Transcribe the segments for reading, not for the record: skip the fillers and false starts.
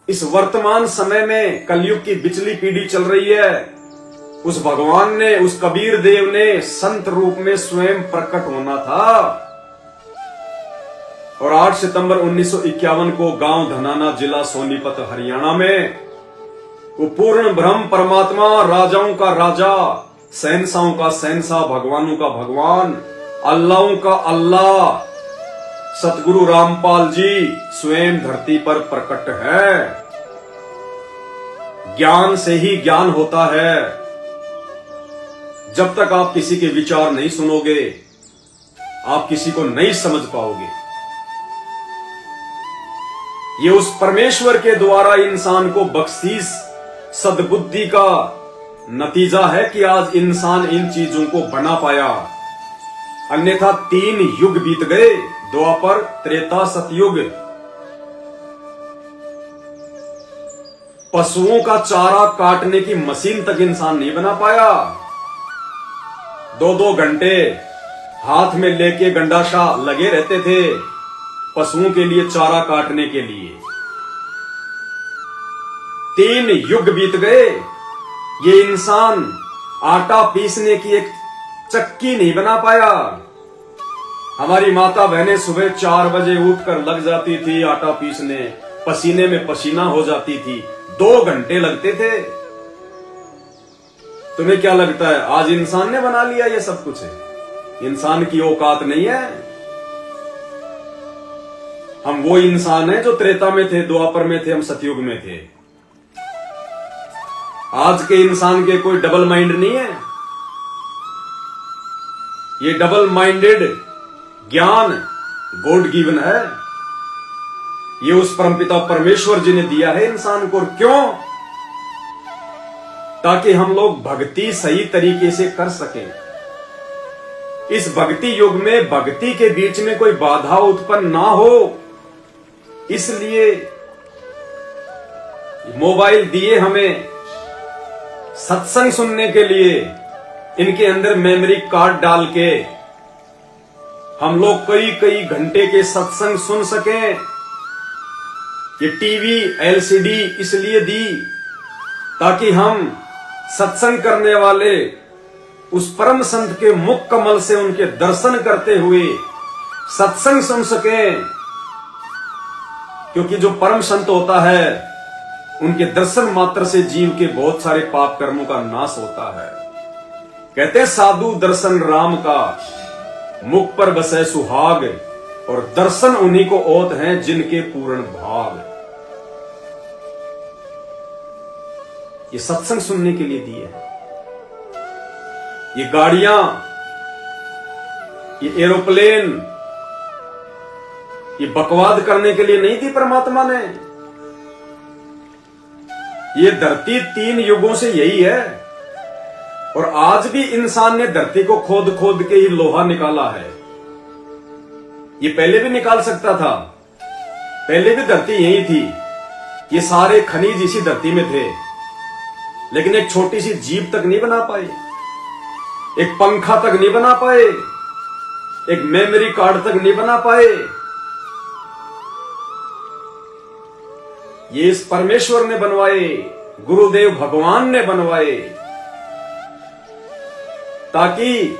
इस वर्तमान समय में कलयुग की बिचली पीढ़ी चल रही है, उस भगवान ने, उस कबीर देव ने संत रूप में स्वयं प्रकट होना था। और 8 सितंबर 1951 को गांव धनाना, जिला सोनीपत, हरियाणा में वो पूर्ण ब्रह्म परमात्मा, राजाओं का राजा, शहंशाहों का शहंशाह, भगवानों का भगवान, अल्लाहों का अल्लाह सतगुरु रामपाल जी स्वयं धरती पर प्रकट है। ज्ञान से ही ज्ञान होता है। जब तक आप किसी के विचार नहीं सुनोगे, आप किसी को नहीं समझ पाओगे। ये उस परमेश्वर के द्वारा इंसान को बख्शीश सद्बुद्धि का नतीजा है कि आज इंसान इन चीजों को बना पाया। अन्यथा 3 युग बीत गए, द्वापर, त्रेता, सतयुग। पशुओं का चारा काटने की मशीन तक इंसान नहीं बना पाया। 2-2 घंटे हाथ में लेके गंडाशा लगे रहते थे पशुओं के लिए चारा काटने के लिए। 3 युग बीत गए, ये इंसान आटा पीसने की एक चक्की नहीं बना पाया। हमारी माता बहनें सुबह 4 बजे उठकर लग जाती थी आटा पीसने, पसीने में पसीना हो जाती थी, 2 घंटे लगते थे। तुम्हें क्या लगता है आज इंसान ने बना लिया ये सब कुछ है? इंसान की औकात नहीं है। हम वो इंसान हैं जो त्रेता में थे, द्वापर में थे, हम सतयुग में थे। आज के इंसान के कोई डबल माइंड नहीं है। ये डबल माइंडेड ज्ञान गॉड गिवन है। ये उस परमपिता परमेश्वर जी ने दिया है इंसान को। क्यों? ताकि हम लोग भक्ति सही तरीके से कर सकें। इस भक्ति युग में भक्ति के बीच में कोई बाधा उत्पन्न ना हो, इसलिए मोबाइल दिए हमें सत्संग सुनने के लिए। इनके अंदर मेमोरी कार्ड डाल के हम लोग कई घंटे के सत्संग सुन सकें। ये टीवी एलसीडी इसलिए दी ताकि हम सत्संग करने वाले उस परम संत के मुख कमल से उनके दर्शन करते हुए सत्संग सुन सकें। क्योंकि जो परम संत होता है, उनके दर्शन मात्र से जीव के बहुत सारे पाप कर्मों का नाश होता है। कहते हैं साधु दर्शन राम का, मुख पर बसे सुहाग, और दर्शन उन्हीं को ओत हैं जिनके पूर्ण भाग। ये सत्संग सुनने के लिए दिए हैं। ये गाड़ियां, ये एरोप्लेन, ये बकवाद करने के लिए नहीं दी परमात्मा ने। ये धरती 3 युगों से यही है, और आज भी इंसान ने धरती को खोद खोद के ही लोहा निकाला है। ये पहले भी निकाल सकता था, पहले भी धरती यही थी, ये सारे खनिज इसी धरती में थे, लेकिन एक छोटी सी जीभ तक नहीं बना पाए, एक पंखा तक नहीं बना पाए, एक मेमोरी कार्ड तक नहीं बना पाए। ये इस परमेश्वर ने बनवाए, गुरुदेव भगवान ने बनवाए, ताकि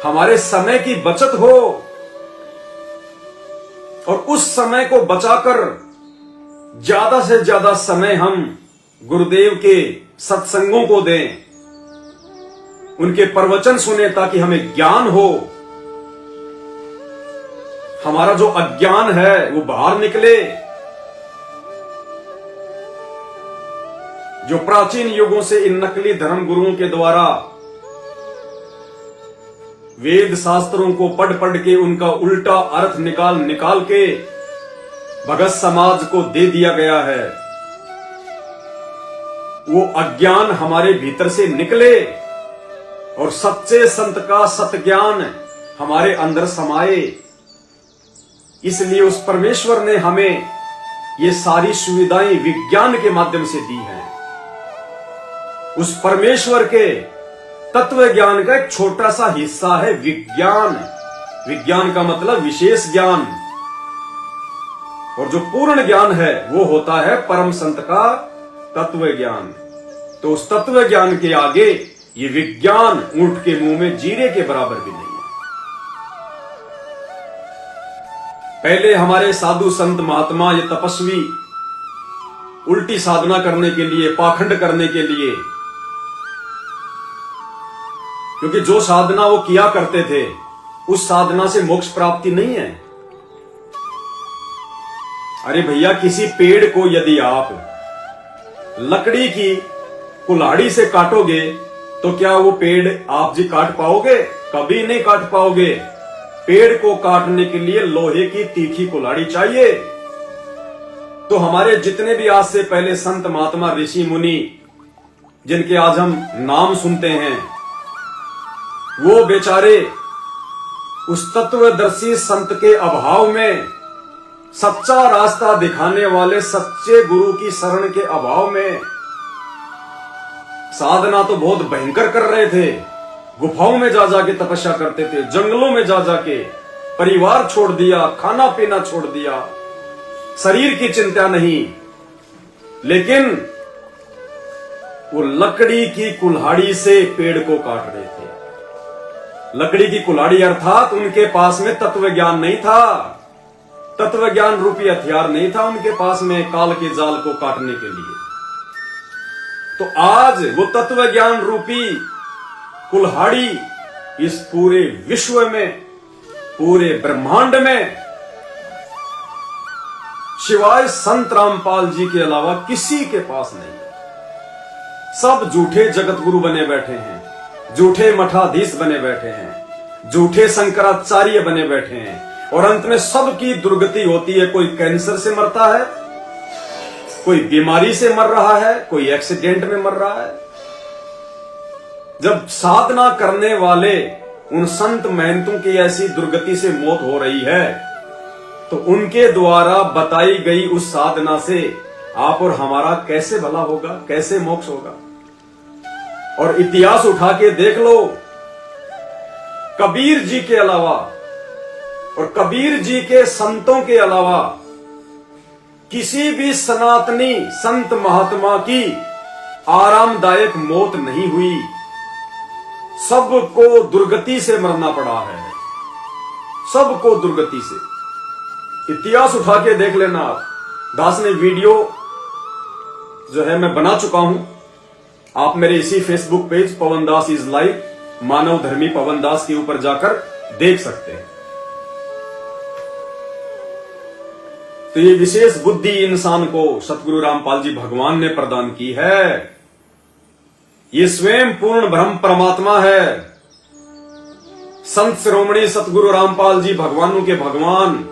हमारे समय की बचत हो और उस समय को बचाकर ज्यादा से ज्यादा समय हम गुरुदेव के सत्संगों को दें, उनके प्रवचन सुने, ताकि हमें ज्ञान हो, हमारा जो अज्ञान है वो बाहर निकले। जो प्राचीन युगों से इन नकली धर्म गुरुओं के द्वारा वेद शास्त्रों को पढ़ के उनका उल्टा अर्थ निकाल के भगत समाज को दे दिया गया है, वो अज्ञान हमारे भीतर से निकले और सच्चे संत का सत्य ज्ञान हमारे अंदर समाए। इसलिए उस परमेश्वर ने हमें ये सारी सुविधाएं विज्ञान के माध्यम से दी हैं। उस परमेश्वर के तत्व ज्ञान का एक छोटा सा हिस्सा है विज्ञान। विज्ञान का मतलब विशेष ज्ञान। और जो पूर्ण ज्ञान है वो होता है परम संत का तत्व ज्ञान। तो उस तत्व ज्ञान के आगे ये विज्ञान ऊंट के मुंह में जीरे के बराबर भी नहीं है। पहले हमारे साधु संत महात्मा ये तपस्वी उल्टी साधना करने के लिए, पाखंड करने के लिए, क्योंकि जो साधना वो किया करते थे उस साधना से मोक्ष प्राप्ति नहीं है। अरे भैया, किसी पेड़ को यदि आप लकड़ी की कुल्हाड़ी से काटोगे तो क्या वो पेड़ आप जी काट पाओगे? कभी नहीं काट पाओगे। पेड़ को काटने के लिए लोहे की तीखी कुल्हाड़ी चाहिए। तो हमारे जितने भी आज से पहले संत महात्मा ऋषि मुनि जिनके आज हम नाम सुनते हैं, वो बेचारे उस तत्वदर्शी संत के अभाव में, सच्चा रास्ता दिखाने वाले सच्चे गुरु की शरण के अभाव में साधना तो बहुत भयंकर कर रहे थे। गुफाओं में जा जाके तपस्या करते थे, जंगलों में जा जाके परिवार छोड़ दिया, खाना पीना छोड़ दिया, शरीर की चिंता नहीं, लेकिन वो लकड़ी की कुल्हाड़ी से पेड़ को काट रहे थे। लकड़ी की कुल्हाड़ी अर्थात उनके पास में तत्व ज्ञान नहीं था, तत्व ज्ञान रूपी हथियार नहीं था उनके पास में काल के जाल को काटने के लिए। तो आज वो तत्व ज्ञान रूपी कुल्हाड़ी इस पूरे विश्व में, पूरे ब्रह्मांड में शिवाय संत रामपाल जी के अलावा किसी के पास नहीं है। सब झूठे जगत गुरु बने बैठे हैं, झूठे मठाधीश बने बैठे हैं, झूठे शंकराचार्य बने बैठे हैं, और अंत में सबकी दुर्गति होती है। कोई कैंसर से मरता है, कोई बीमारी से मर रहा है, कोई एक्सीडेंट में मर रहा है। जब साधना करने वाले उन संत महंतों की ऐसी दुर्गति से मौत हो रही है, तो उनके द्वारा बताई गई उस साधना से आप और हमारा कैसे भला होगा, कैसे मोक्ष होगा? और इतिहास उठा के देख लो, कबीर जी के अलावा और कबीर जी के संतों के अलावा किसी भी सनातनी संत महात्मा की आरामदायक मौत नहीं हुई। सबको दुर्गति से मरना पड़ा है, सबको दुर्गति से। इतिहास उठा के देख लेना आप। दास ने वीडियो जो है मैं बना चुका हूं, आप मेरे इसी Facebook page Pawan Das is live, मानव धर्मी पवन दास के ऊपर जाकर देख सकते हैं। तो ये विशेष बुद्धि इंसान को सतगुरु रामपाल जी भगवान ने प्रदान की है। ये स्वयं पूर्ण ब्रह्म परमात्मा है। संत शिरोमणि सतगुरु रामपाल जी भगवानों के भगवान,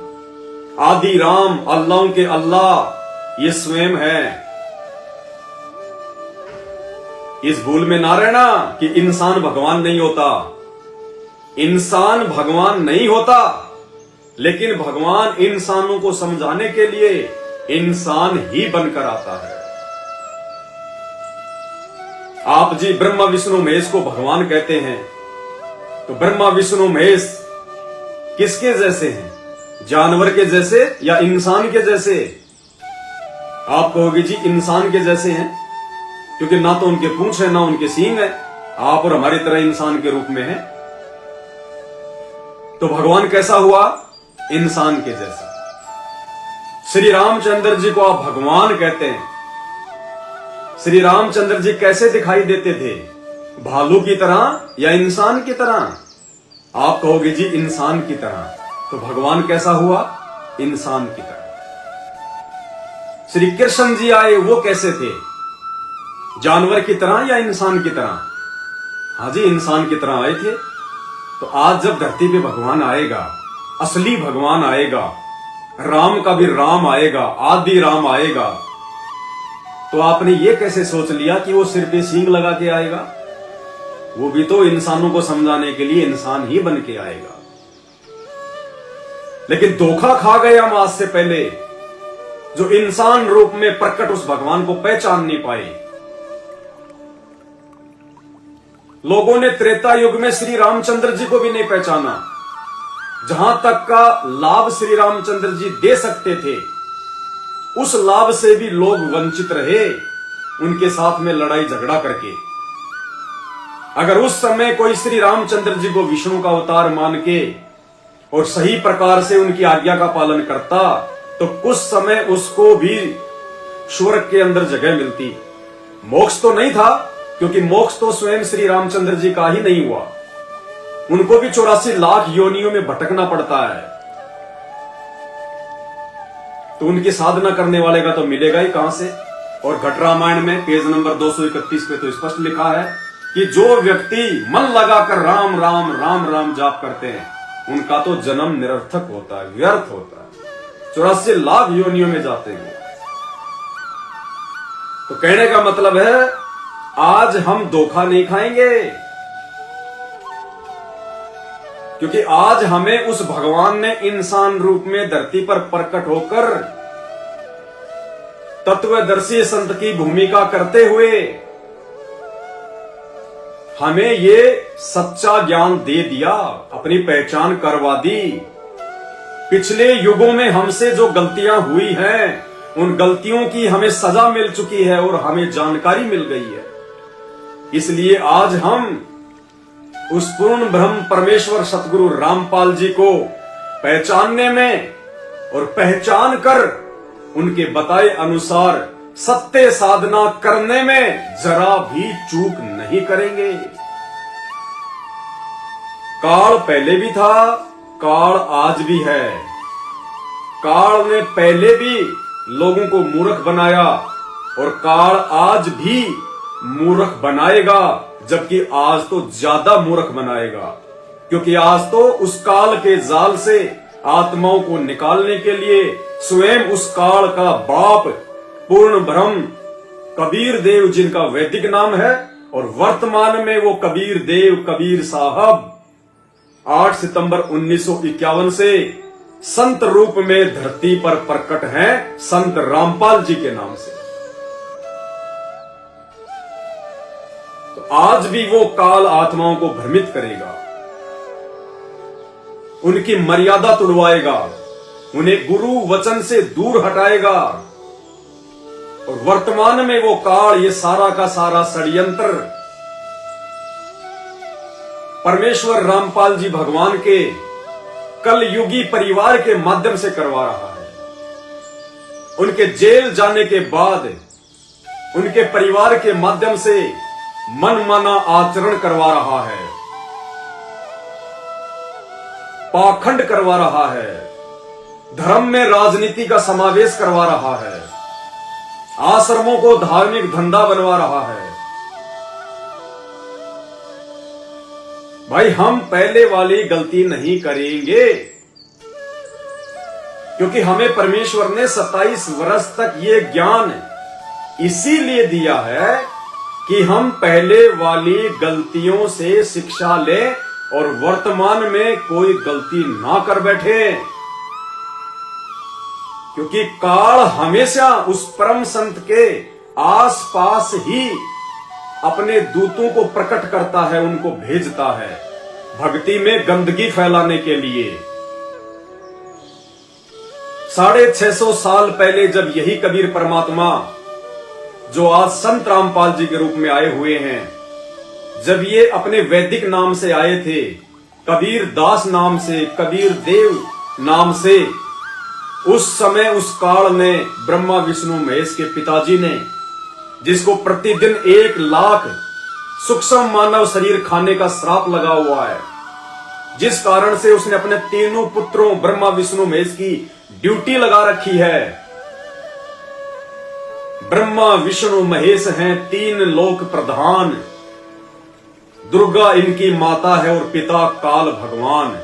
आदि राम, अल्लाहों के अल्लाह, ये स्वयं है। इस भूल में ना रहना कि इंसान भगवान नहीं होता। इंसान भगवान नहीं होता, लेकिन भगवान इंसानों को समझाने के लिए इंसान ही बनकर आता है। आप जी ब्रह्मा विष्णु महेश को भगवान कहते हैं, तो ब्रह्मा विष्णु महेश किसके जैसे हैं? जानवर के जैसे या इंसान के जैसे? आप कहोगे जी इंसान के जैसे हैं, क्योंकि ना तो उनके पूंछ है ना उनके सींग है। आप और हमारी तरह इंसान के रूप में हैं। तो भगवान कैसा हुआ? इंसान के जैसा। श्री रामचंद्र जी को आप भगवान कहते हैं। श्री रामचंद्र जी कैसे दिखाई देते थे? भालू की तरह या इंसान की तरह? आप कहोगे जी इंसान की तरह। तो भगवान कैसा हुआ? इंसान की तरह। श्री कृष्ण जी आए, वो कैसे थे? जानवर की तरह या इंसान की तरह? हाँ जी, इंसान की तरह आए थे। तो आज जब धरती पे भगवान आएगा, असली भगवान आएगा, राम का भी राम आएगा, आदि राम आएगा, तो आपने ये कैसे सोच लिया कि वो सिर पे सींग लगा के आएगा? वो भी तो इंसानों को समझाने के लिए इंसान ही बन के आएगा। लेकिन धोखा खा गए हम आज से पहले, जो इंसान रूप में प्रकट उस भगवान को पहचान नहीं पाए। लोगों ने त्रेता युग में श्री रामचंद्र जी को भी नहीं पहचाना। जहां तक का लाभ श्री रामचंद्र जी दे सकते थे, उस लाभ से भी लोग वंचित रहे उनके साथ में लड़ाई झगड़ा करके। अगर उस समय कोई श्री रामचंद्र जी को विष्णु का अवतार मान के और सही प्रकार से उनकी आज्ञा का पालन करता तो कुछ समय उसको भी स्वर्ग के अंदर जगह मिलती। मोक्ष तो नहीं था, क्योंकि मोक्ष तो स्वयं श्री रामचंद्र जी का ही नहीं हुआ, उनको भी 84 लाख योनियों में भटकना पड़ता है। तो उनकी साधना करने वाले का तो मिलेगा ही कहां से। और घट रामायण में पेज नंबर 231 पे तो स्पष्ट लिखा है कि जो व्यक्ति मन लगाकर राम राम राम राम जाप करते हैं उनका तो जन्म निरर्थक होता है, व्यर्थ होता है, 84 लाख योनियों में जाते हैं। तो कहने का मतलब है आज हम धोखा नहीं खाएंगे, क्योंकि आज हमें उस भगवान ने इंसान रूप में धरती पर प्रकट होकर तत्वदर्शी संत की भूमिका करते हुए हमें ये सच्चा ज्ञान दे दिया, अपनी पहचान करवा दी। पिछले युगों में हमसे जो गलतियां हुई हैं उन गलतियों की हमें सजा मिल चुकी है और हमें जानकारी मिल गई है। इसलिए आज हम उस पूर्ण ब्रह्म परमेश्वर सतगुरु रामपाल जी को पहचानने में और पहचान कर उनके बताए अनुसार सत्य साधना करने में जरा भी चूक नहीं करेंगे। काल पहले भी था, काल आज भी है। काल ने पहले भी लोगों को मूर्ख बनाया और काल आज भी मूर्ख बनाएगा, जबकि आज तो ज्यादा मूर्ख बनाएगा, क्योंकि आज तो उस काल के जाल से आत्माओं को निकालने के लिए स्वयं उस काल का बाप पूर्ण ब्रह्म कबीर देव, जिनका वैदिक नाम है, और वर्तमान में वो कबीर देव कबीर साहब 8 सितंबर 1951 से संत रूप में धरती पर प्रकट हैं, संत रामपाल जी के नाम से। तो आज भी वो काल आत्माओं को भ्रमित करेगा, उनकी मर्यादा तुड़वाएगा, उन्हें गुरु वचन से दूर हटाएगा। और वर्तमान में वो काल ये सारा का सारा षड्यंत्र परमेश्वर रामपाल जी भगवान के कलयुगी परिवार के माध्यम से करवा रहा है। उनके जेल जाने के बाद उनके परिवार के माध्यम से मनमाना आचरण करवा रहा है, पाखंड करवा रहा है, धर्म में राजनीति का समावेश करवा रहा है, आश्रमों को धार्मिक धंधा बनवा रहा है। भाई हम पहले वाली गलती नहीं करेंगे, क्योंकि हमें परमेश्वर ने 27 वर्ष तक ये ज्ञान इसीलिए दिया है कि हम पहले वाली गलतियों से शिक्षा लें और वर्तमान में कोई गलती ना कर बैठे, क्योंकि काल हमेशा उस परम संत के आसपास ही अपने दूतों को प्रकट करता है, उनको भेजता है भक्ति में गंदगी फैलाने के लिए। 650 साल पहले जब यही कबीर परमात्मा, जो आज संत रामपाल जी के रूप में आए हुए हैं, जब ये अपने वैदिक नाम से आए थे, कबीर दास नाम से, कबीर देव नाम से, उस समय उस काल ने ब्रह्मा विष्णु महेश के पिताजी ने, जिसको प्रतिदिन 1 लाख सूक्ष्म मानव शरीर खाने का श्राप लगा हुआ है, जिस कारण से उसने अपने तीनों पुत्रों ब्रह्मा विष्णु महेश की ड्यूटी लगा रखी है। ब्रह्मा विष्णु महेश हैं 3 लोक प्रधान, दुर्गा इनकी माता है और पिता काल भगवान।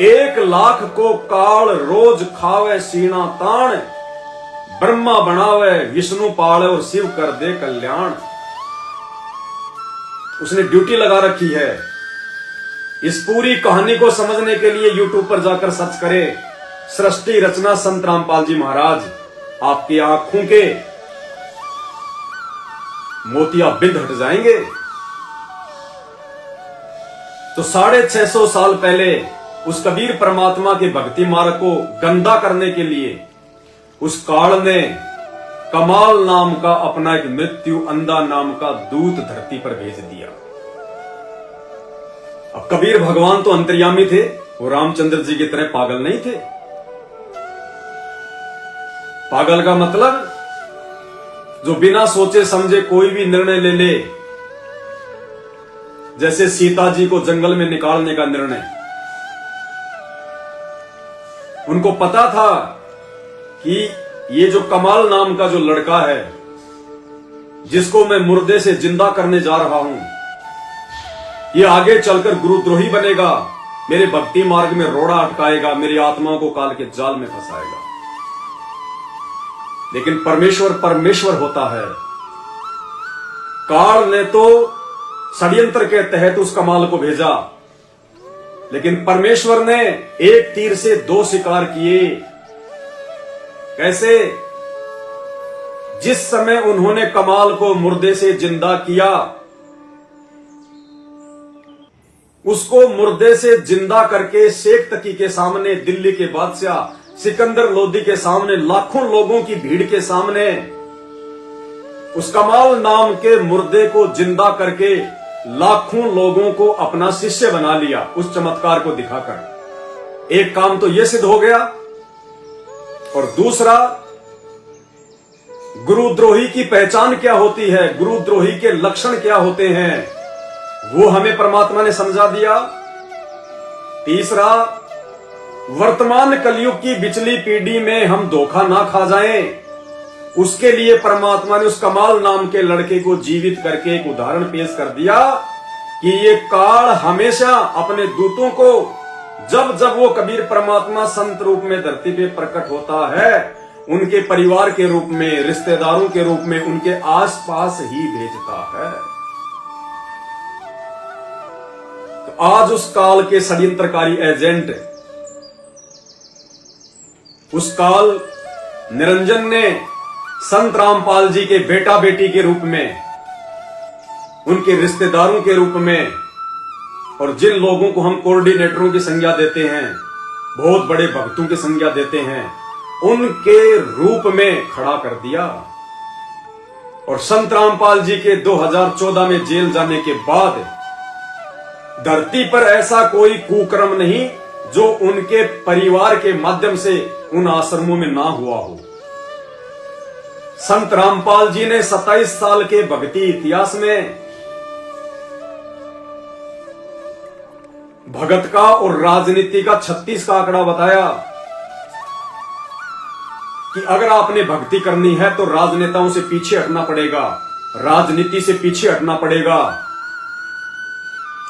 1 लाख को काल रोज खावे सीना ताण, ब्रह्मा बनावे विष्णु पाले और शिव कर दे कल्याण। उसने ड्यूटी लगा रखी है। इस पूरी कहानी को समझने के लिए यूट्यूब पर जाकर सर्च करें सृष्टि रचना संत रामपाल जी महाराज, आपकी आंखों के मोतियाबिंद हट जाएंगे। तो 650 साल पहले उस कबीर परमात्मा के भक्ति मार्ग को गंदा करने के लिए उस काल ने कमाल नाम का अपना एक मृत्यु अंधा नाम का दूत धरती पर भेज दिया। अब कबीर भगवान तो अंतर्यामी थे, वो रामचंद्र जी की तरह पागल नहीं थे। पागल का मतलब जो बिना सोचे समझे कोई भी निर्णय ले ले, जैसे सीता जी को जंगल में निकालने का निर्णय। उनको पता था कि ये जो कमाल नाम का जो लड़का है, जिसको मैं मुर्दे से जिंदा करने जा रहा हूं, ये आगे चलकर गुरुद्रोही बनेगा, मेरे भक्ति मार्ग में रोड़ा अटकाएगा, मेरी आत्माओं को काल के जाल में फंसाएगा। लेकिन परमेश्वर परमेश्वर होता है। काल ने तो षड्यंत्र के तहत उस कमाल को भेजा, लेकिन परमेश्वर ने एक तीर से दो शिकार किए। कैसे? जिस समय उन्होंने कमाल को मुर्दे से जिंदा किया, उसको मुर्दे से जिंदा करके शेख तकी के सामने, दिल्ली के बादशाह सिकंदर लोदी के सामने, लाखों लोगों की भीड़ के सामने उस कमाल नाम के मुर्दे को जिंदा करके लाखों लोगों को अपना शिष्य बना लिया, उस चमत्कार को दिखाकर। एक काम तो यह सिद्ध हो गया, और दूसरा, गुरुद्रोही की पहचान क्या होती है, गुरुद्रोही के लक्षण क्या होते हैं, वो हमें परमात्मा ने समझा दिया। तीसरा, वर्तमान कलयुग की बिचली पीढ़ी में हम धोखा ना खा जाएं, उसके लिए परमात्मा ने उस कमाल नाम के लड़के को जीवित करके एक उदाहरण पेश कर दिया कि ये काल हमेशा अपने दूतों को, जब जब वो कबीर परमात्मा संत रूप में धरती पे प्रकट होता है, उनके परिवार के रूप में, रिश्तेदारों के रूप में, उनके आसपास ही भेजता है। तो आज उस काल के षड्यंत्रकारी एजेंट, उस काल निरंजन ने संत रामपाल जी के बेटा बेटी के रूप में, उनके रिश्तेदारों के रूप में, और जिन लोगों को हम कोऑर्डिनेटरों की संज्ञा देते हैं, बहुत बड़े भक्तों की संज्ञा देते हैं, उनके रूप में खड़ा कर दिया। और संत रामपाल जी के 2014 में जेल जाने के बाद धरती पर ऐसा कोई कुकर्म नहीं जो उनके परिवार के माध्यम से उन आश्रमों में ना हुआ हो। संत रामपाल जी ने 27 साल के भक्ति इतिहास में भगत का और राजनीति का 36 का आंकड़ा बताया कि अगर आपने भक्ति करनी है तो राजनेताओं से पीछे हटना पड़ेगा, राजनीति से पीछे हटना पड़ेगा।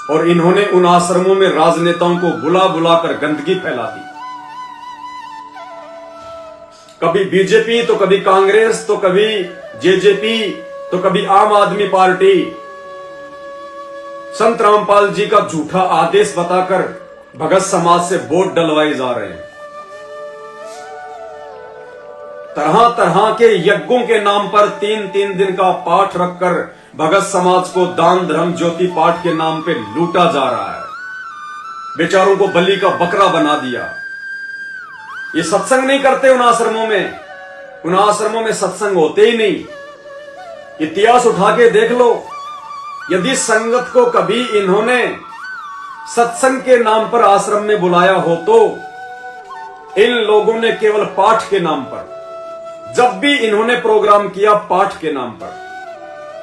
और इन्होंने उन आश्रमों में राजनेताओं को बुला बुलाकर गंदगी फैला दी। कभी बीजेपी तो कभी कांग्रेस तो कभी जेजेपी तो कभी आम आदमी पार्टी संत रामपाल जी का झूठा आदेश बताकर भगत समाज से वोट डलवाए जा रहे हैं। तरह तरह के यज्ञों के नाम पर 3-3 दिन का पाठ रखकर भगत समाज को दान धर्म ज्योति पाठ के नाम पे लूटा जा रहा है। बेचारों को बलि का बकरा बना दिया। ये सत्संग नहीं करते उन आश्रमों में, उन आश्रमों में सत्संग होते ही नहीं। इतिहास उठा के देख लो, यदि संगत को कभी इन्होंने सत्संग के नाम पर आश्रम में बुलाया हो तो इन लोगों ने केवल पाठ के नाम पर, जब भी इन्होंने प्रोग्राम किया पाठ के नाम पर,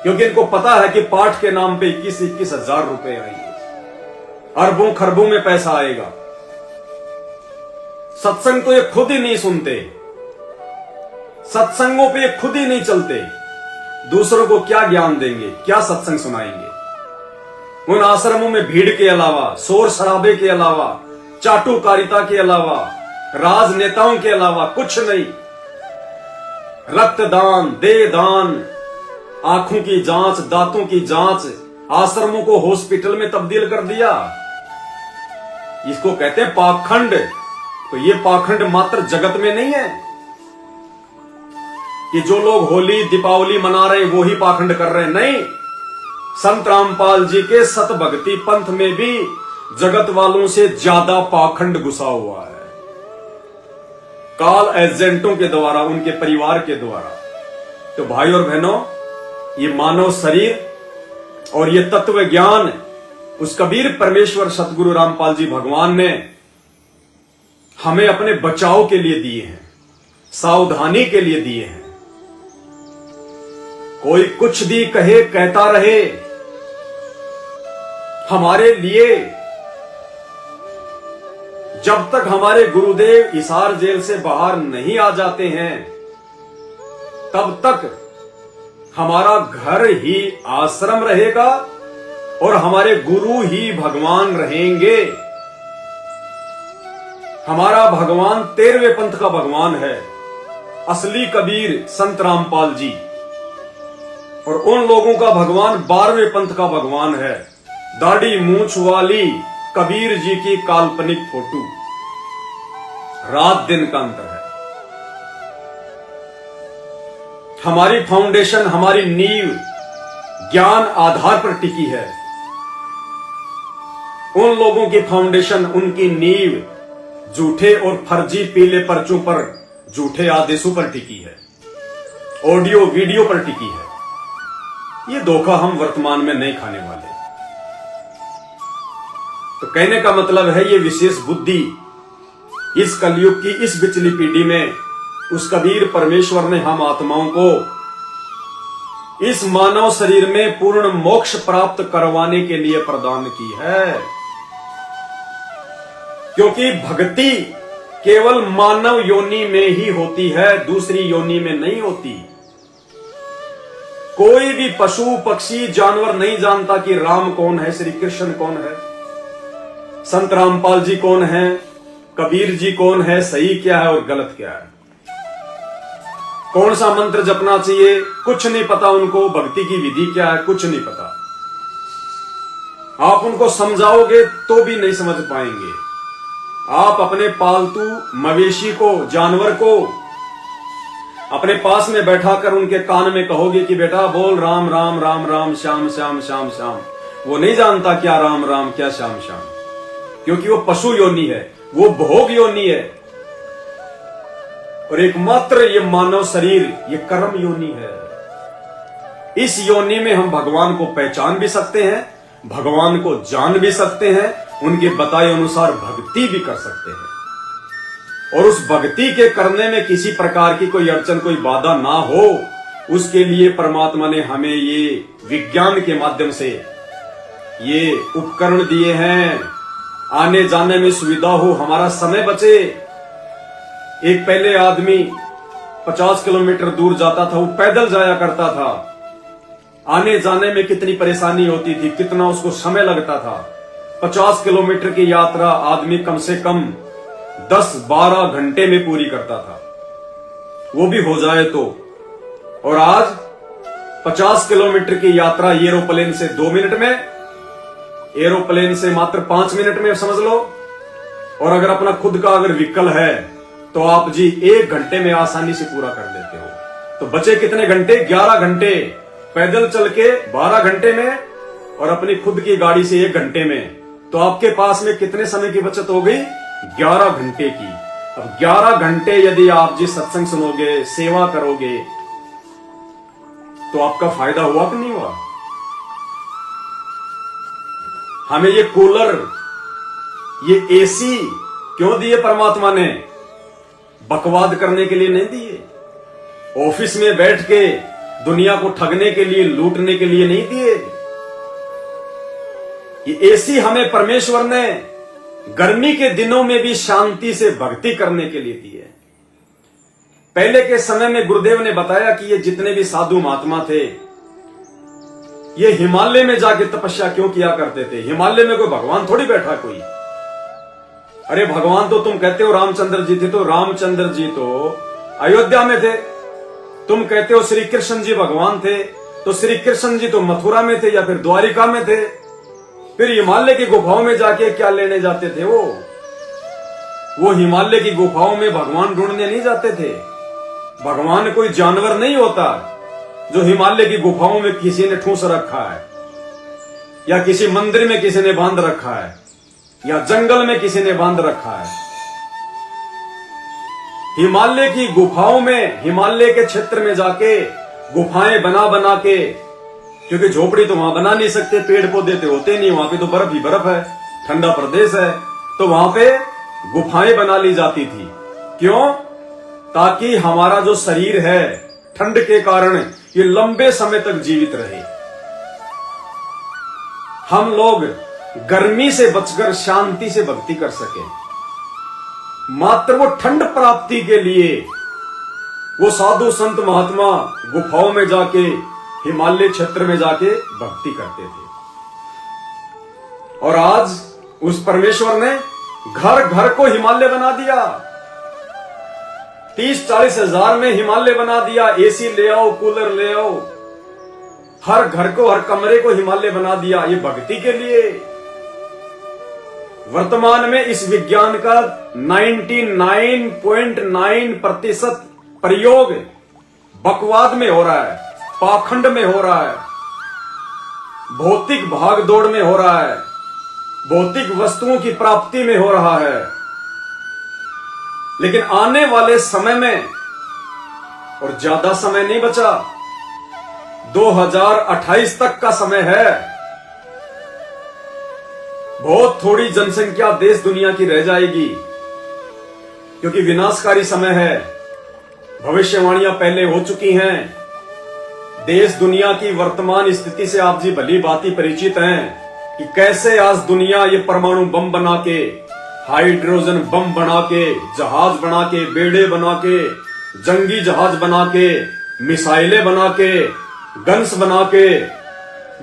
क्योंकि इनको पता है कि पाठ के नाम पे 21-21 हजार रुपए आएंगे, अरबों खरबों में पैसा आएगा। सत्संग तो ये खुद ही नहीं सुनते, सत्संगों पे ये खुद ही नहीं चलते, दूसरों को क्या ज्ञान देंगे, क्या सत्संग सुनाएंगे। उन आश्रमों में भीड़ के अलावा, शोर शराबे के अलावा, चाटुकारिता के अलावा, राजनेताओं के अलावा कुछ नहीं। रक्तदान, देहदान, आंखों की जांच, दांतों की जांच, आश्रमों को हॉस्पिटल में तब्दील कर दिया। इसको कहते हैं पाखंड। तो ये पाखंड मात्र जगत में नहीं है कि जो लोग होली दीपावली मना रहे वो ही पाखंड कर रहे हैं, नहीं। संत रामपाल जी के सत भक्ति पंथ में भी जगत वालों से ज्यादा पाखंड घुसा हुआ है। काल एजेंटों के द्वारा, उनके परिवार के द्वारा। तो भाई और बहनों, ये मानव शरीर और ये तत्व ज्ञान उस कबीर परमेश्वर सतगुरु रामपाल जी भगवान ने हमें अपने बचाव के लिए दिए हैं, सावधानी के लिए दिए हैं। कोई कुछ भी कहे कहता रहे, हमारे लिए जब तक हमारे गुरुदेव हिसार जेल से बाहर नहीं आ जाते हैं, तब तक हमारा घर ही आश्रम रहेगा और हमारे गुरु ही भगवान रहेंगे। हमारा भगवान 13वें पंथ का भगवान है, असली कबीर संत रामपाल जी, और उन लोगों का भगवान 12वें पंथ का भगवान है, दाढ़ी मूंछ वाली कबीर जी की काल्पनिक फोटो। रात दिन का अंतर है। हमारी फाउंडेशन, हमारी नींव ज्ञान आधार पर टिकी है। उन लोगों की फाउंडेशन, उनकी नींव झूठे और फर्जी पीले पर्चों पर, झूठे आदेशों पर टिकी है, ऑडियो वीडियो पर टिकी है। ये धोखा हम वर्तमान में नहीं खाने वाले। तो कहने का मतलब है, ये विशेष बुद्धि इस कलयुग की इस बिचली पीढ़ी में उस कबीर परमेश्वर ने हम आत्माओं को इस मानव शरीर में पूर्ण मोक्ष प्राप्त करवाने के लिए प्रदान की है। क्योंकि भक्ति केवल मानव योनि में ही होती है, दूसरी योनि में नहीं होती। कोई भी पशु पक्षी जानवर नहीं जानता कि राम कौन है, श्री कृष्ण कौन है, संत रामपाल जी कौन है, कबीर जी कौन है, सही क्या है और गलत क्या है, कौन सा मंत्र जपना चाहिए, कुछ नहीं पता उनको। भक्ति की विधि क्या है, कुछ नहीं पता। आप उनको समझाओगे तो भी नहीं समझ पाएंगे। आप अपने पालतू मवेशी को, जानवर को अपने पास में बैठाकर उनके कान में कहोगे कि बेटा बोल राम राम राम राम, श्याम श्याम श्याम श्याम, वो नहीं जानता क्या राम राम क्या श्याम श्याम, क्योंकि वो पशु योनि है, वो भोग योनि है। और एकमात्र ये मानव शरीर ये कर्म योनि है। इस योनि में हम भगवान को पहचान भी सकते हैं, भगवान को जान भी सकते हैं, उनके बताए अनुसार भक्ति भी कर सकते हैं। और उस भक्ति के करने में किसी प्रकार की कोई अड़चन, कोई बाधा ना हो, उसके लिए परमात्मा ने हमें ये विज्ञान के माध्यम से ये उपकरण दिए हैं। आने जाने में सुविधा हो, हमारा समय बचे। एक पहले आदमी 50 किलोमीटर दूर जाता था, वो पैदल जाया करता था। आने जाने में कितनी परेशानी होती थी, कितना उसको समय लगता था। 50 किलोमीटर की यात्रा आदमी कम से कम 10-12 घंटे में पूरी करता था, वो भी हो जाए तो। और आज 50 किलोमीटर की यात्रा एरोप्लेन से 2 मिनट में, एरोप्लेन से मात्र 5 मिनट में समझ लो। और अगर अपना खुद का अगर व्हीकल है तो आप जी 1 घंटे में आसानी से पूरा कर लेते हो। तो बचे कितने घंटे? 11 घंटे। पैदल चल के 12 घंटे में और अपनी खुद की गाड़ी से 1 घंटे में, तो आपके पास में कितने समय की बचत हो गई? 11 घंटे की। अब 11 घंटे यदि आप जी सत्संग सुनोगे, सेवा करोगे, तो आपका फायदा हुआ कि नहीं हुआ? हमें ये कूलर, ये एसी क्यों दिए परमात्मा ने? बकवाद करने के लिए नहीं दिए। ऑफिस में बैठ के दुनिया को ठगने के लिए, लूटने के लिए नहीं दिए। ये एसी हमें परमेश्वर ने गर्मी के दिनों में भी शांति से भक्ति करने के लिए दिए। पहले के समय में गुरुदेव ने बताया कि ये जितने भी साधु महात्मा थे, ये हिमालय में जाके तपस्या क्यों किया करते थे? हिमालय में कोई भगवान थोड़ी बैठा कोई। अरे भगवान तो तुम कहते हो रामचंद्र जी थे, तो रामचंद्र जी तो अयोध्या में थे। तुम कहते हो श्री कृष्ण जी भगवान थे, तो श्री कृष्ण जी तो मथुरा में थे या फिर द्वारिका में थे। फिर हिमालय की गुफाओं में जाके क्या लेने जाते थे? वो हिमालय की गुफाओं में भगवान ढूंढने नहीं जाते थे। भगवान कोई जानवर नहीं होता जो हिमालय की गुफाओं में किसी ने ठूंस रखा है, या किसी मंदिर में किसी ने बांध रखा है, या जंगल में किसी ने बांध रखा है। हिमालय की गुफाओं में, हिमालय के क्षेत्र में जाके गुफाएं बना बना के, क्योंकि झोपड़ी तो वहां बना नहीं सकते, पेड़ पौधे तो होते नहीं, वहां पे तो बर्फ ही बर्फ है, ठंडा प्रदेश है, तो वहां पे गुफाएं बना ली जाती थी। क्यों? ताकि हमारा जो शरीर है ठंड के कारण ये लंबे समय तक जीवित रहे। हम लोग गर्मी से बचकर शांति से भक्ति कर सके। मात्र वो ठंड प्राप्ति के लिए वो साधु संत महात्मा गुफाओं में जाके, हिमालय क्षेत्र में जाके भक्ति करते थे। और आज उस परमेश्वर ने घर घर को हिमालय बना दिया। 30-40 हजार में हिमालय बना दिया। एसी ले आओ, कूलर ले आओ, हर घर को, हर कमरे को हिमालय बना दिया, ये भक्ति के लिए। वर्तमान में इस विज्ञान का 99.9% प्रयोग बकवाद में हो रहा है, पाखंड में हो रहा है, भौतिक भागदौड़ में हो रहा है, भौतिक वस्तुओं की प्राप्ति में हो रहा है। लेकिन आने वाले समय में, और ज्यादा समय नहीं बचा, 2028 तक का समय है, बहुत थोड़ी जनसंख्या देश दुनिया की रह जाएगी, क्योंकि विनाशकारी समय है। भविष्यवाणियां पहले हो चुकी हैं। देश दुनिया की वर्तमान स्थिति से आप जी भली भांति परिचित हैं कि कैसे आज दुनिया ये परमाणु बम बना के, हाइड्रोजन बम बना के, जहाज बना के, बेड़े बना के, जंगी जहाज बना के, मिसाइलें बना के, गन्स बना के,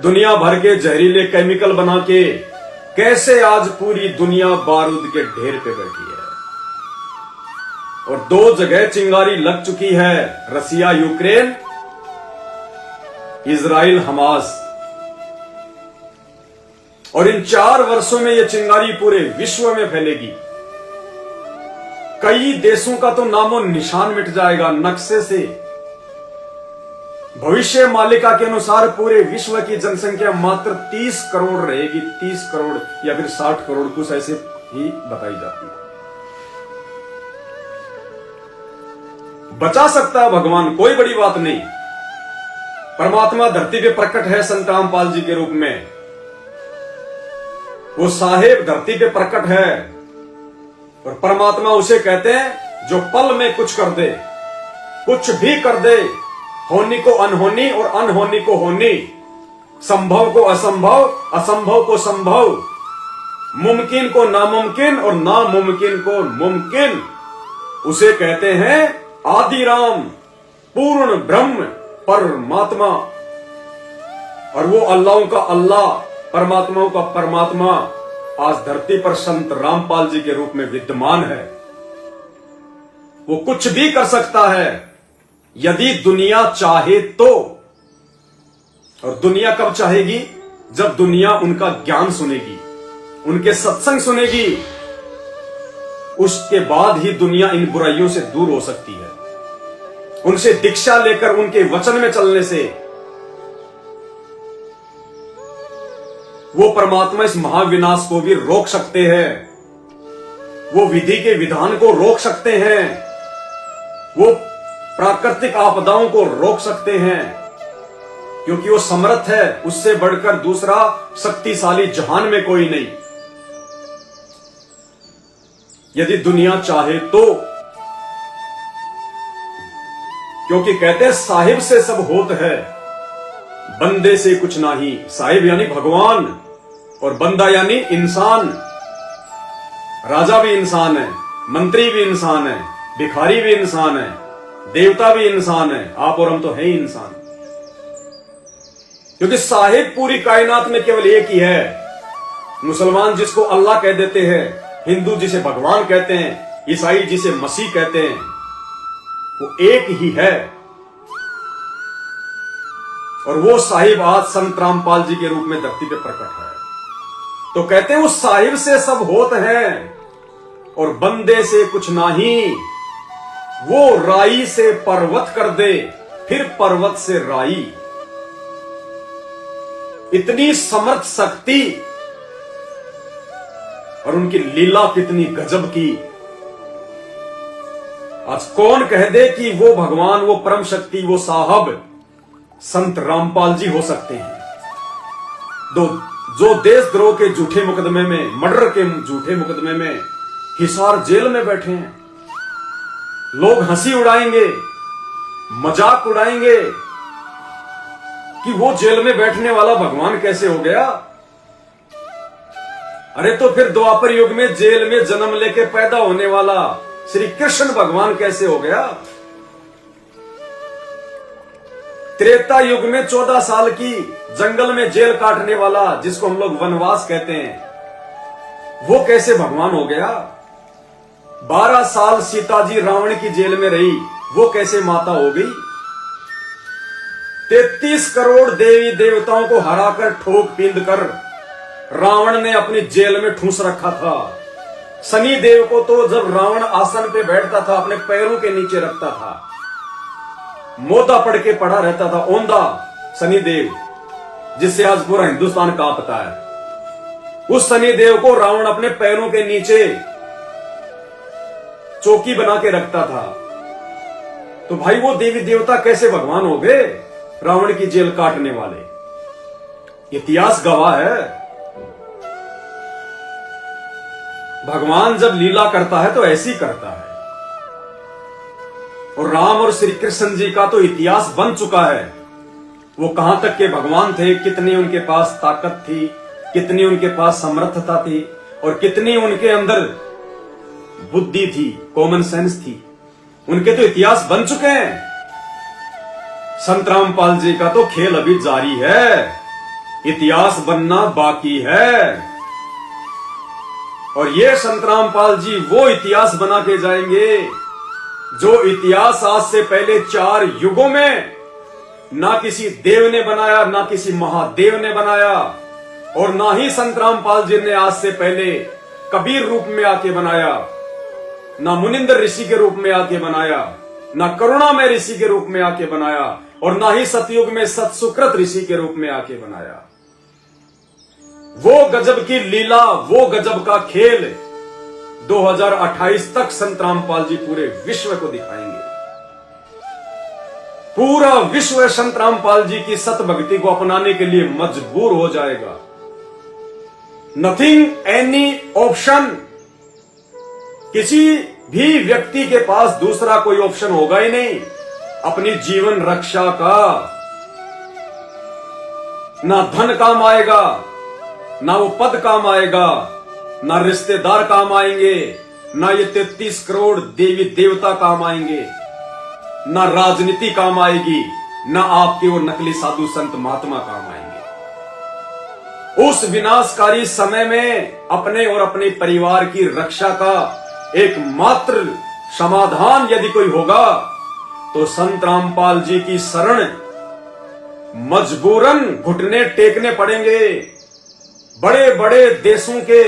दुनिया भर के जहरीले केमिकल बना के, कैसे आज पूरी दुनिया बारूद के ढेर पे बैठी है। और 2 जगह चिंगारी लग चुकी है, रसिया यूक्रेन, इजराइल हमास। और इन 4 वर्षों में यह चिंगारी पूरे विश्व में फैलेगी। कई देशों का तो नामो निशान मिट जाएगा नक्शे से। भविष्य मालिका के अनुसार पूरे विश्व की जनसंख्या मात्र 30 करोड़ रहेगी, 30 करोड़ या फिर 60 करोड़, कुछ ऐसे ही बताई जाती है। बचा सकता है भगवान, कोई बड़ी बात नहीं। परमात्मा धरती पे प्रकट है संत रामपाल जी के रूप में। वो साहेब धरती पे प्रकट है, और परमात्मा उसे कहते हैं जो पल में कुछ कर दे, कुछ भी कर दे, होनी को अनहोनी और अनहोनी को होनी, संभव को असंभव, असंभव को संभव, मुमकिन को नामुमकिन और नामुमकिन को मुमकिन। उसे कहते हैं आदि राम, पूर्ण ब्रह्म परमात्मा। और वो अल्लाहों का अल्लाह, परमात्माओं का परमात्मा आज धरती पर संत रामपाल जी के रूप में विद्यमान है। वो कुछ भी कर सकता है यदि दुनिया चाहे तो। और दुनिया कब चाहेगी? जब दुनिया उनका ज्ञान सुनेगी, उनके सत्संग सुनेगी, उसके बाद ही दुनिया इन बुराइयों से दूर हो सकती है। उनसे दीक्षा लेकर उनके वचन में चलने से वो परमात्मा इस महाविनाश को भी रोक सकते हैं। वो विधि के विधान को रोक सकते हैं। वो प्राकृतिक आपदाओं को रोक सकते हैं, क्योंकि वो समर्थ है। उससे बढ़कर दूसरा शक्तिशाली जहान में कोई नहीं, यदि दुनिया चाहे तो। क्योंकि कहते हैं साहिब से सब होत है, बंदे से कुछ नहीं। साहिब यानी भगवान, और बंदा यानी इंसान। राजा भी इंसान है, मंत्री भी इंसान है, भिखारी भी इंसान है, देवता भी इंसान है। आप और हम तो है ही इंसान। क्योंकि साहिब पूरी कायनात में केवल एक ही है। मुसलमान जिसको अल्लाह कह देते हैं, हिंदू जिसे भगवान कहते हैं, ईसाई जिसे मसीह कहते हैं, वो एक ही है। और वो साहिब आज संत रामपाल जी के रूप में धरती पे प्रकट है। तो कहते हैं उस साहिब से सब होत है और बंदे से कुछ नहीं। वो राई से पर्वत कर दे, फिर पर्वत से राई। इतनी समर्थ शक्ति, और उनकी लीला कितनी गजब की। आज कौन कह दे कि वो भगवान, वो परम शक्ति, वो साहब संत रामपाल जी हो सकते हैं जो देशद्रोह के झूठे मुकदमे में, मर्डर के झूठे मुकदमे में हिसार जेल में बैठे हैं। लोग हंसी उड़ाएंगे, मजाक उड़ाएंगे कि वो जेल में बैठने वाला भगवान कैसे हो गया। अरे तो फिर द्वापर युग में जेल में जन्म लेके पैदा होने वाला श्री कृष्ण भगवान कैसे हो गया। त्रेता युग में 14 साल की जंगल में जेल काटने वाला, जिसको हम लोग वनवास कहते हैं, वो कैसे भगवान हो गया। 12 साल सीता जी रावण की जेल में रही, वो कैसे माता हो गई। 33 करोड़ देवी देवताओं को हराकर, ठोक पींद कर रावण ने अपनी जेल में ठूंस रखा था। शनि देव को तो जब रावण आसन पे बैठता था अपने पैरों के नीचे रखता था, मोदा पड़ के पड़ा रहता था, ओंदा शनि देव, जिससे आज पूरा हिंदुस्तान कांपता है। उस शनि देव को रावण अपने पैरों के नीचे चौकी बना के रखता था। तो भाई वो देवी देवता कैसे भगवान हो गए, रावण की जेल काटने वाले। इतिहास गवाह है। भगवान जब लीला करता है तो ऐसी करता है। और राम और श्री कृष्ण जी का तो इतिहास बन चुका है। वो कहां तक के भगवान थे, कितनी उनके पास ताकत थी, कितनी उनके पास समर्थता थी, और कितनी उनके अंदर बुद्धि थी, कॉमन सेंस थी, उनके तो इतिहास बन चुके हैं। संत रामपाल जी का तो खेल अभी जारी है, इतिहास बनना बाकी है। और ये संत रामपाल जी वो इतिहास बना के जाएंगे जो इतिहास आज से पहले 4 युगों में ना किसी देव ने बनाया, ना किसी महादेव ने बनाया, और ना ही संत रामपाल जी ने आज से पहले कबीर रूप में आके बनाया, ना मुनिंदर ऋषि के रूप में आके बनाया, ना करुणामय ऋषि के रूप में आके बनाया, और ना ही सतयुग में सतसुकृत ऋषि के रूप में आके बनाया। वो गजब की लीला, वो गजब का खेल 2028 तक संत रामपाल जी पूरे विश्व को दिखाएंगे। पूरा विश्व संत रामपाल जी की सत भक्ति को अपनाने के लिए मजबूर हो जाएगा। नथिंग एनी ऑप्शन, किसी भी व्यक्ति के पास दूसरा कोई ऑप्शन होगा ही नहीं अपनी जीवन रक्षा का। ना धन काम आएगा, ना वो पद काम आएगा, ना रिश्तेदार काम आएंगे, ना ये 33 करोड़ देवी देवता काम आएंगे, ना राजनीति काम आएगी, ना आपके वो नकली साधु संत महात्मा काम आएंगे। उस विनाशकारी समय में अपने और अपने परिवार की रक्षा का एकमात्र समाधान यदि कोई होगा तो संत रामपाल जी की शरण मजबूरन घुटने टेकने पड़ेंगे। बड़े बड़े देशों के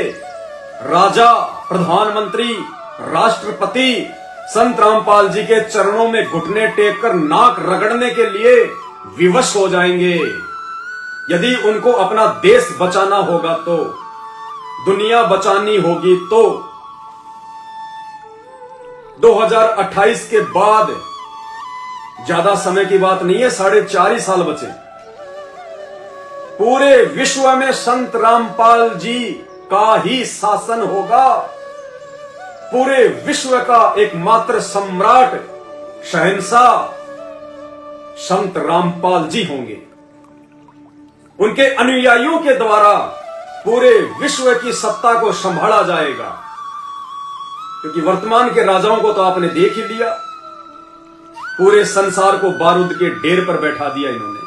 राजा, प्रधानमंत्री, राष्ट्रपति संत रामपाल जी के चरणों में घुटने टेक कर नाक रगड़ने के लिए विवश हो जाएंगे। यदि उनको अपना देश बचाना होगा तो, दुनिया बचानी होगी तो 2028 के बाद, ज्यादा समय की बात नहीं है, 4.5 साल बचे, पूरे विश्व में संत रामपाल जी का ही शासन होगा। पूरे विश्व का एकमात्र सम्राट, शहंशाह संत रामपाल जी होंगे। उनके अनुयायियों के द्वारा पूरे विश्व की सत्ता को संभाला जाएगा। क्योंकि वर्तमान के राजाओं को तो आपने देख ही लिया, पूरे संसार को बारूद के ढेर पर बैठा दिया इन्होंने।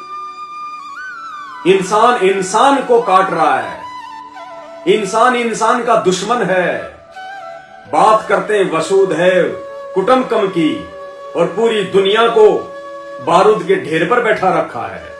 इंसान इंसान को काट रहा है, इंसान इंसान का दुश्मन है। बात करते हैं वसुधैव कुटुंबकम की, और पूरी दुनिया को बारूद के ढेर पर बैठा रखा है।